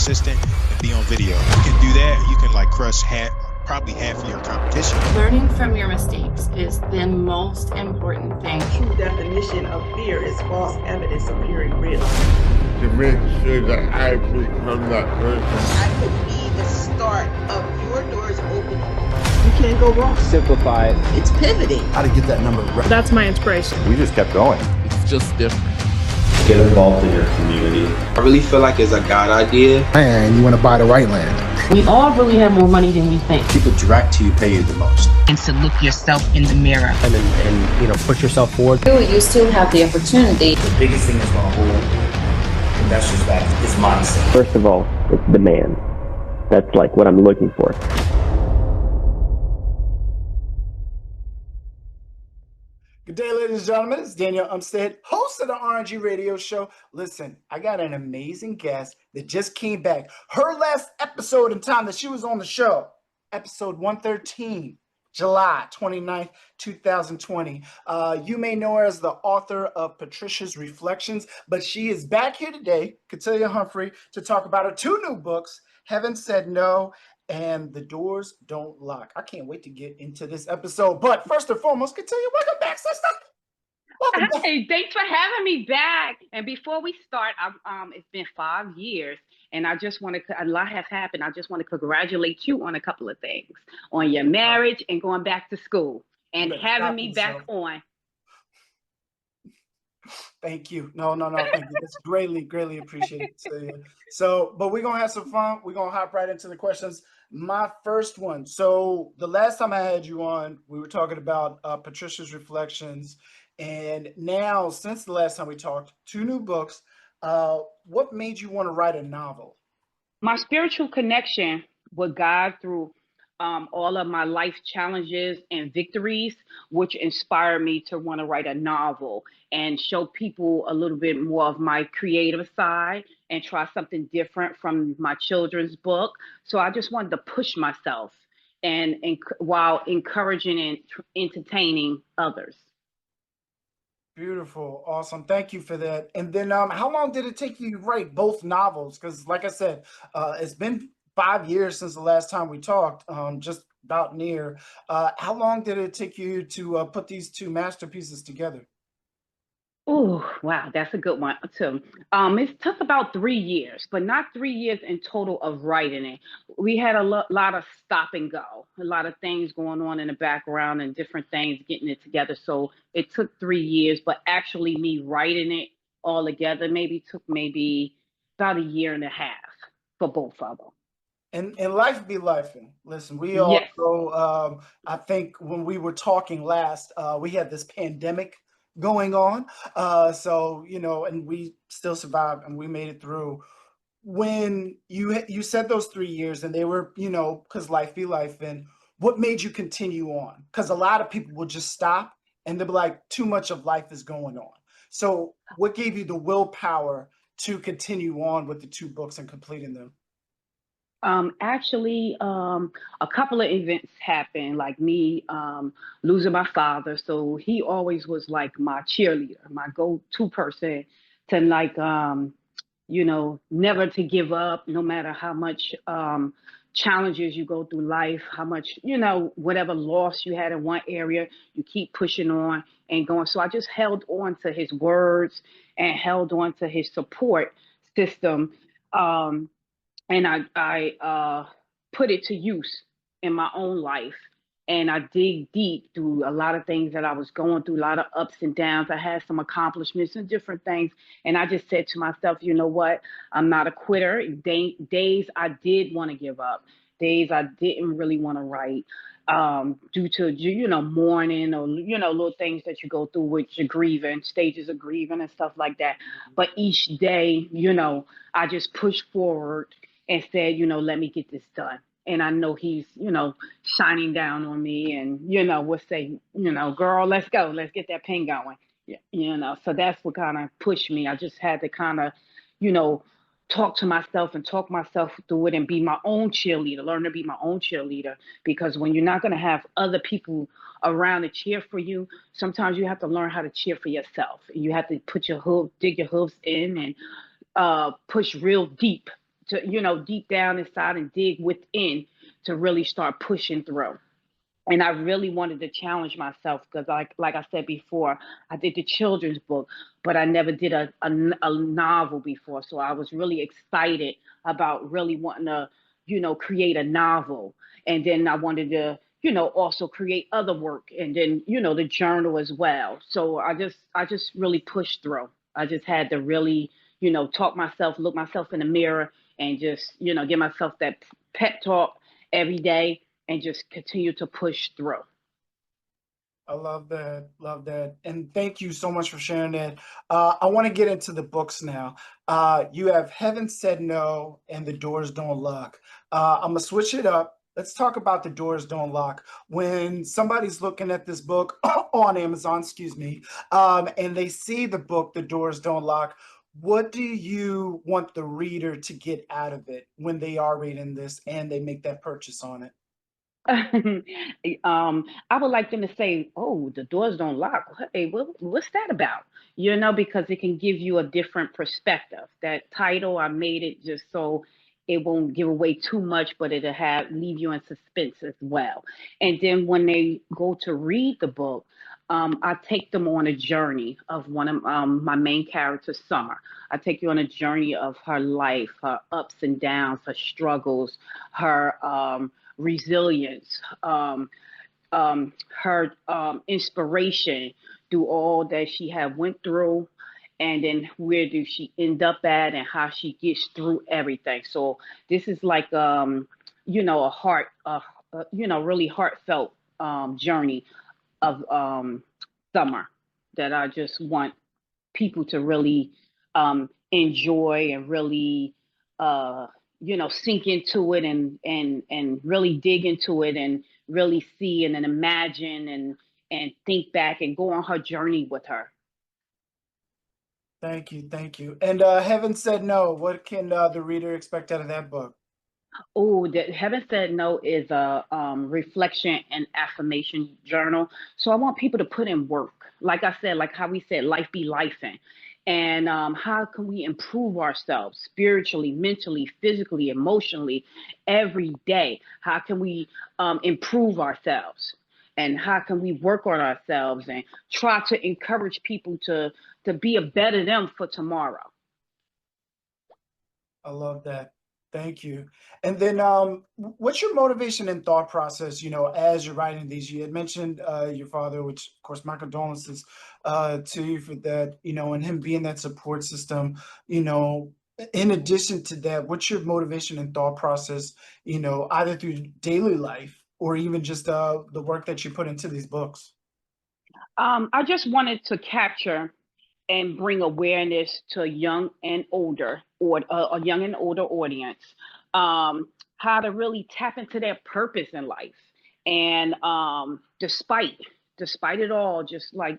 consistent and be on video. If you can do that, you can like crush probably half of your competition. Learning from your mistakes is the most important thing. True definition of fear is false evidence appearing real. To make sure that I become that person. I could be the start of your doors opening. You can't go wrong. Simplify it. It's pivoting. How to get that number right. That's my inspiration. We just kept going. It's just different. Get involved in your community. I really feel like it's a God idea. And you want to buy the right land. We all really have more money than we think. People direct to you, pay you the most. And to look yourself in the mirror. And push yourself forward. You still have the opportunity. The biggest thing that's going to hold investors back is mindset. First of all, it's demand. That's like what I'm looking for. Good day, ladies and gentlemen. It's Nathaniel Umstead, host of the RNG radio show. Listen, I got an amazing guest that just came back. Her last episode in time that she was on the show, episode 113, July 29th, 2020. You may know her as the author of Patricia's Reflections, but she is back here today, Katilya Humphery, to talk about her two new books, Heaven Said No and The Doors Don't Lock. I can't wait to get into this episode. But first and foremost, Katilya, welcome back, sister. Welcome back. Hey, thanks for having me back. And before we start, it's been 5 years, and I just want to, a lot has happened. I just want to congratulate you on a couple of things, on your marriage and going back to school and having me back on. Thank you. No, thank you. That's greatly appreciated. So, but we're going to have some fun. We're going to hop right into the questions. My first one. So the last time I had you on, we were talking about Patricia's Reflections. And now, since the last time we talked, two new books. What made you want to write a novel? My spiritual connection with God through all of my life challenges and victories, which inspired me to want to write a novel and show people a little bit more of my creative side and try something different from my children's book. So I just wanted to push myself and while encouraging and entertaining others. Beautiful. Awesome. Thank you for that. And then how long did it take you to write both novels? Because like I said, it's been 5 years since the last time we talked, just about near. How long did it take you to put these two masterpieces together? Oh, wow. That's a good one too. It took about 3 years, but not 3 years in total of writing it. We had a lot of stop and go, a lot of things going on in the background and different things getting it together. So it took 3 years, but actually me writing it all together took about a year and a half for both of them. And life be lifing. Listen, we also, I think when we were talking last, we had this pandemic going on. So, and we still survived and we made it through. When you said those 3 years and they were, because life be lifing, what made you continue on? Because a lot of people will just stop and they'll be like, too much of life is going on. So what gave you the willpower to continue on with the two books and completing them? Actually, a couple of events happened, like me losing my father. So he always was like my cheerleader, my go-to person to never to give up, no matter how much challenges you go through life, how much, whatever loss you had in one area, you keep pushing on and going. So I just held on to his words and held on to his support system. And I put it to use in my own life. And I dig deep through a lot of things that I was going through, a lot of ups and downs. I had some accomplishments and different things. And I just said to myself, you know what? I'm not a quitter. Days I did want to give up. Days I didn't really want to write due to, mourning or, little things that you go through with your grieving, stages of grieving and stuff like that. But each day, I just pushed forward and said, let me get this done. And I know he's, shining down on me and, would say, girl, let's go. Let's get that pen going. Yeah. So that's what kind of pushed me. I just had to kind of, talk to myself and talk myself through it and be my own cheerleader, learn to be my own cheerleader. Because when you're not going to have other people around to cheer for you, sometimes you have to learn how to cheer for yourself. You have to dig your hooves in and push real deep to, deep down inside and dig within to really start pushing through. And I really wanted to challenge myself because, like I said before, I did the children's book, but I never did a novel before. So I was really excited about really wanting to, create a novel. And then I wanted to, also create other work, and then, the journal as well. So I just really pushed through. I just had to really, talk myself, look myself in the mirror, and just, give myself that pep talk every day and just continue to push through. I love that. Love that. And thank you so much for sharing that. I want to get into the books now. You have Heaven Said No and The Doors Don't Lock. I'm going to switch it up. Let's talk about The Doors Don't Lock. When somebody's looking at this book on Amazon, and they see the book, The Doors Don't Lock, what do you want the reader to get out of it when they are reading this and they make that purchase on it? I would like them to say, "Oh, the doors don't lock. Hey, what's that about?" Because it can give you a different perspective. That title, I made it just so it won't give away too much, but it'll leave you in suspense as well. And then when they go to read the book, I take them on a journey of one of my main characters, Summer. I take you on a journey of her life, her ups and downs, her struggles, her resilience, her inspiration through all that she had went through, and then where do she end up at, and how she gets through everything. So this is like really heartfelt journey of Summer that I just want people to really enjoy and really sink into it, and really dig into it, and really see and then imagine and think back and go on her journey with her. Thank you. Thank you. And Heaven Said No. What can the reader expect out of that book? Oh, the Heaven Said No is a reflection and affirmation journal. So I want people to put in work. Like I said, like how we said, life be lifing. And how can we improve ourselves spiritually, mentally, physically, emotionally every day? How can we improve ourselves? And how can we work on ourselves and try to encourage people to be a better them for tomorrow? I love that. Thank you. And then what's your motivation and thought process, as you're writing these? You had mentioned your father, which, of course, my condolences to you for that, and him being that support system. In addition to that, what's your motivation and thought process, either through daily life or even just the work that you put into these books? I just wanted to capture and bring awareness to young and older, or a young and older audience, how to really tap into their purpose in life. And despite it all, just like,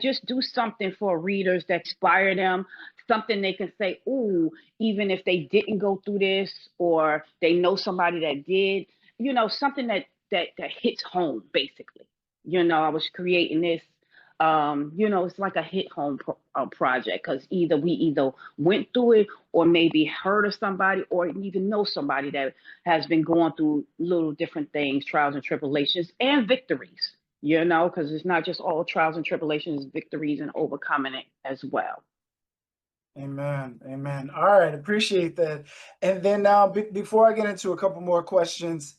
just do something for readers that inspire them, something they can say, "Ooh, even if they didn't go through this, or they know somebody that did," something that hits home, basically. I was creating this, it's like a hit home project, because we either went through it, or maybe heard of somebody, or even know somebody that has been going through little different things, trials and tribulations and victories, because it's not just all trials and tribulations, victories and overcoming it as well. Amen. Amen. All right. Appreciate that. And then now, before I get into a couple more questions,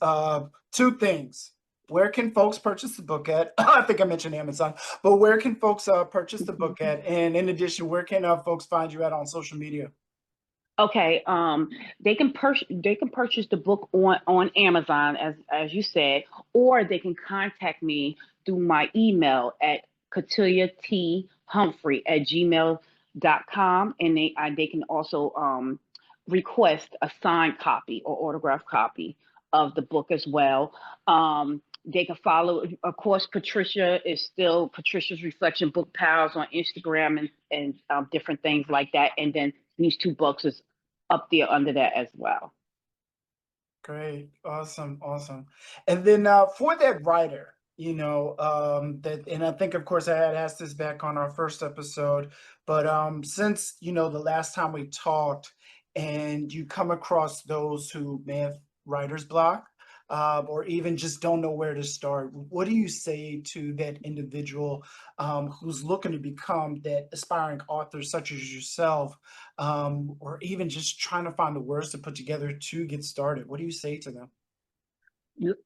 two things. Where can folks purchase the book at? I think I mentioned Amazon, but where can folks purchase the book at? And in addition, where can folks find you at on social media? Okay, they can purchase the book on Amazon, as you said, or they can contact me through my email at katilyathumphery@gmail.com, and they can also request a signed copy or autographed copy of the book as well. They can follow, of course, Patricia is still Patricia's Reflection Book Pals on Instagram, and different things like that. And then these two books is up there under that as well. Great. Awesome. Awesome. And then for that writer, and I think, of course, I had asked this back on our first episode, but since, the last time we talked, and you come across those who may have writer's block, or even just don't know where to start, what do you say to that individual who's looking to become that aspiring author such as yourself, or even just trying to find the words to put together to get started? What do you say to them?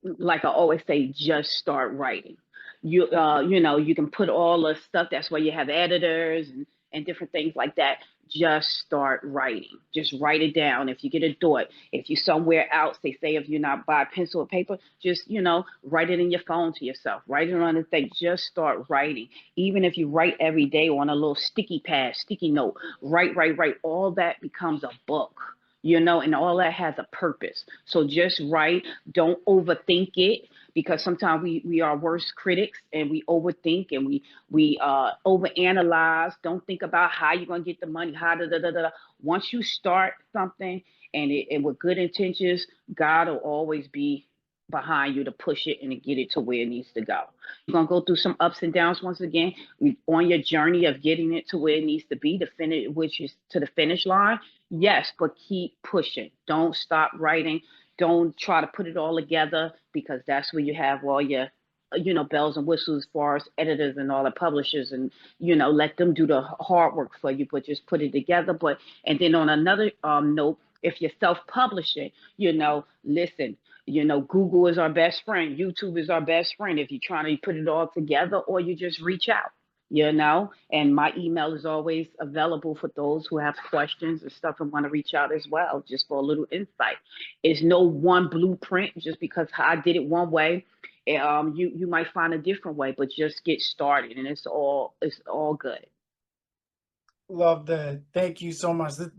Like I always say, just start writing. You can put all the stuff. That's why you have editors and different things like that. Just start writing. Just write it down. If you get a thought, if you're somewhere out, say if you're not by pencil or paper, just write it in your phone to yourself. Write it on the thing. Just start writing. Even if you write every day on a little sticky note, write. All that becomes a book. And all that has a purpose. So just write. Don't overthink it, because sometimes we are worst critics and we overthink and we overanalyze. Don't think about how you're gonna get the money. Once you start something and with good intentions, God will always be behind you to push it and to get it to where it needs to go. You're gonna go through some ups and downs once again. On your journey of getting it to where it needs to be, to finish, which is to the finish line. Yes, but keep pushing. Don't stop writing. Don't try to put it all together, because that's where you have all your, bells and whistles as far as editors and all the publishers, and, let them do the hard work for you, but just put it together. And then on another note, if you're self-publishing, listen, Google is our best friend. YouTube is our best friend. If you're trying to put it all together, or you just reach out. And my email is always available for those who have questions and stuff and want to reach out as well, just for a little insight. It's no one blueprint. Just because I did it one way, you might find a different way, but just get started, and it's all good. Love that. Thank you so much. This is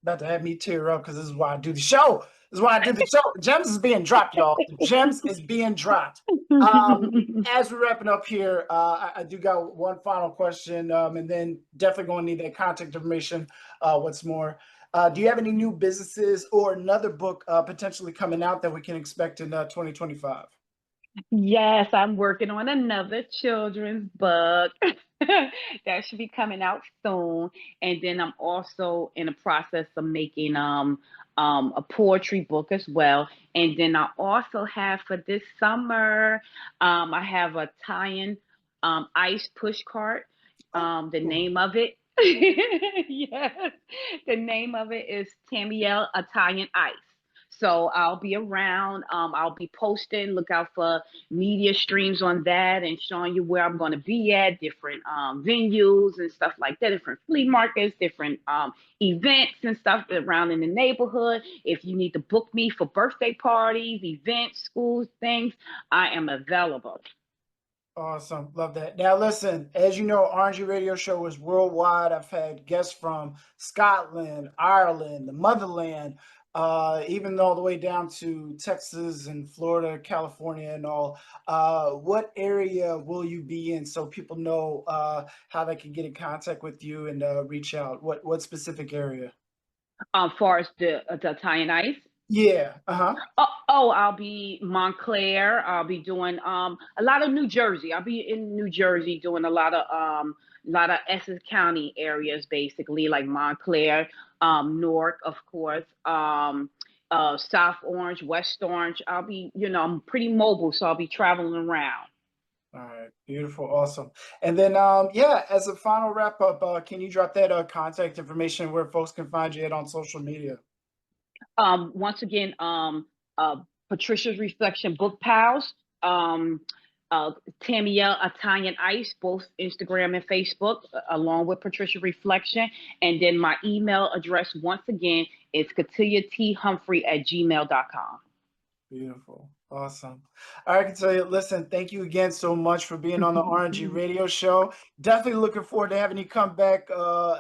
about to have me tear up, because this is why I do the show. The gems is being dropped, y'all. The gems is being dropped. As we're wrapping up here, I do got one final question, and then definitely going to need that contact information once more. Do you have any new businesses or another book potentially coming out that we can expect in 2025? Yes, I'm working on another children's book that should be coming out soon. And then I'm also in the process of making a poetry book as well. And then I also have for this summer, I have a tie-in ice push cart. The name of it, yes, the name of it is Nathaniel Italian Ice. So I'll be around. I'll be posting. Look out for media streams on that and showing you where I'm going to be at, different venues and stuff like that, different flea markets, different events and stuff around in the neighborhood. If you need to book me for birthday parties, events, schools, things, I am available. Awesome. Love that. Now, listen, as you know, RNG Radio Show is worldwide. I've had guests from Scotland, Ireland, the motherland, even all the way down to Texas and Florida, California and all. What area will you be in so people know how they can get in contact with you and reach out? What specific area? Far as the Italian Ice? Yeah. I'll be Montclair. I'll be doing a lot of New Jersey. I'll be in New Jersey doing a lot of Essex County areas, basically, like Montclair, Newark, of course, South Orange, West Orange. I'll be, I'm pretty mobile, so I'll be traveling around. All right, beautiful, awesome. And then, yeah, as a final wrap up, can you drop that contact information where folks can find you on social media? Once again, Patricia's Reflection Book Pals, Nathaniel Italian Ice, both Instagram and Facebook, along with Patricia Reflection. And then my email address, once again, is katilyathumphery@gmail.com. Beautiful. Awesome. All right, Katilya, listen, thank you again so much for being on the RNG Radio Show. Definitely looking forward to having you come back,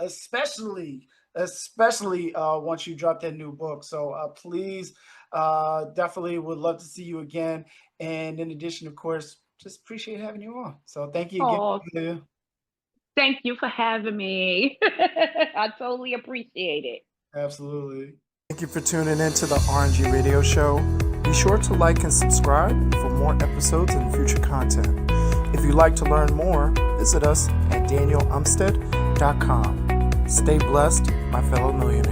especially once you drop that new book. So please, definitely would love to see you again. And in addition, of course, just appreciate having you on. So thank you again. Thank you for having me. I totally appreciate it. Absolutely. Thank you for tuning in to the RNG Radio Show. Be sure to like and subscribe for more episodes and future content. If you'd like to learn more, visit us at danielumstead.com. Stay blessed, my fellow millionaires.